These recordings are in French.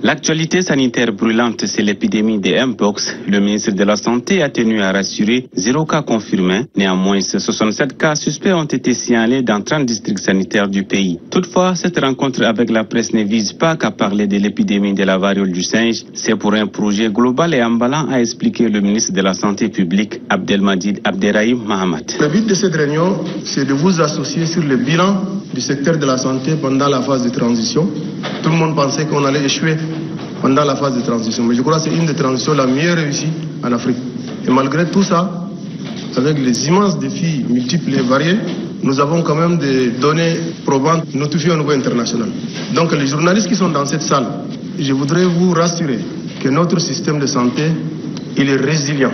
L'actualité sanitaire brûlante, c'est l'épidémie de Mpox. Le ministre de la Santé a tenu à rassurer 0 cas confirmés. Néanmoins, 67 cas suspects ont été signalés dans 30 districts sanitaires du pays. Toutefois, cette rencontre avec la presse ne vise pas qu'à parler de l'épidémie de la variole du singe. C'est pour un projet global et emballant, a expliqué le ministre de la Santé publique, Abdelmadjid Abderrahim Mahamat. Le but de cette réunion, c'est de vous associer sur le bilan du secteur de la santé pendant la phase de transition. Tout le monde pensait qu'on allait échouer pendant la phase de transition. Mais je crois que c'est une des transitions la mieux réussie en Afrique. Et malgré tout ça, avec les immenses défis multiples et variés, nous avons quand même des données probantes notifiées au niveau international. Donc les journalistes qui sont dans cette salle, je voudrais vous rassurer que notre système de santé, il est résilient.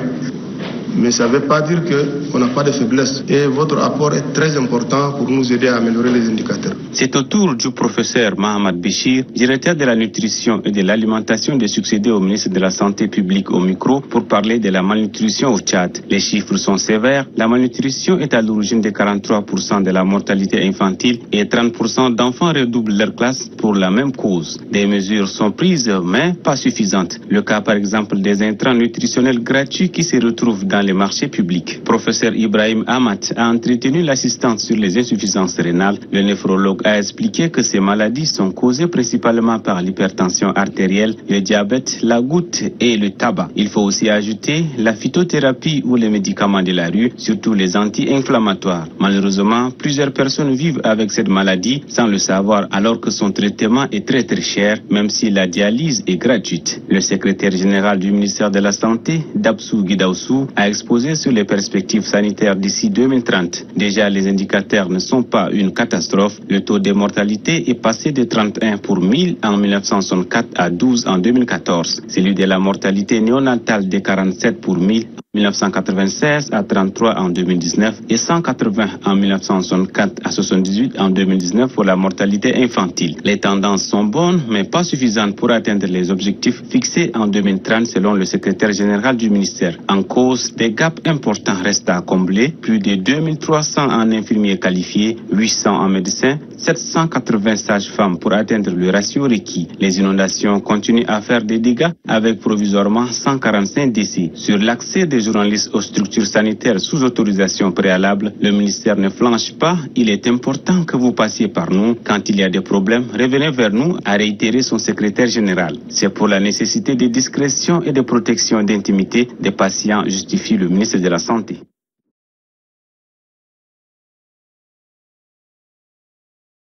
Mais ça ne veut pas dire qu'on n'a pas de faiblesse. Et votre apport est très important pour nous aider à améliorer les indicateurs. C'est au tour du professeur Mahamad Béchir, directeur de la nutrition et de l'alimentation, de succéder au ministre de la Santé publique au micro pour parler de la malnutrition au Tchad. Les chiffres sont sévères. La malnutrition est à l'origine de 43% de la mortalité infantile et 30% d'enfants redoublent leur classe pour la même cause. Des mesures sont prises, mais pas suffisantes. Le cas par exemple des intrants nutritionnels gratuits qui se retrouvent dans les marchés publics. Professeur Ibrahim Amat a entretenu l'assistante sur les insuffisances rénales. Le néphrologue a expliqué que ces maladies sont causées principalement par l'hypertension artérielle, le diabète, la goutte et le tabac. Il faut aussi ajouter la phytothérapie ou les médicaments de la rue, surtout les anti-inflammatoires. Malheureusement, plusieurs personnes vivent avec cette maladie sans le savoir alors que son traitement est très cher, même si la dialyse est gratuite. Le secrétaire général du ministère de la Santé, Dabsou Guidaoussou, a exposé sur les perspectives sanitaires d'ici 2030. Déjà, les indicateurs ne sont pas une catastrophe. Le taux de mortalité est passé de 31 pour 1000 en 1964 à 12 en 2014. Celui de la mortalité néonatale de 47 pour 1000 en 1996 à 33 en 2019 et 180 en 1964 à 78 en 2019 pour la mortalité infantile. Les tendances sont bonnes, mais pas suffisantes pour atteindre les objectifs fixés en 2030 selon le secrétaire général du ministère. En cause, des gaps importants restent à combler. Plus de 2300 en infirmiers qualifiés, 800 en médecins, 780 sages-femmes pour atteindre le ratio requis. Les inondations continuent à faire des dégâts avec provisoirement 145 décès. Sur l'accès des journalistes aux structures sanitaires sous autorisation préalable, le ministère ne flanche pas. Il est important que vous passiez par nous. Quand il y a des problèmes, revenez vers nous, a réitéré son secrétaire général. C'est pour la nécessité de discrétion et de protection d'intimité des patients, justifie le ministre de la Santé.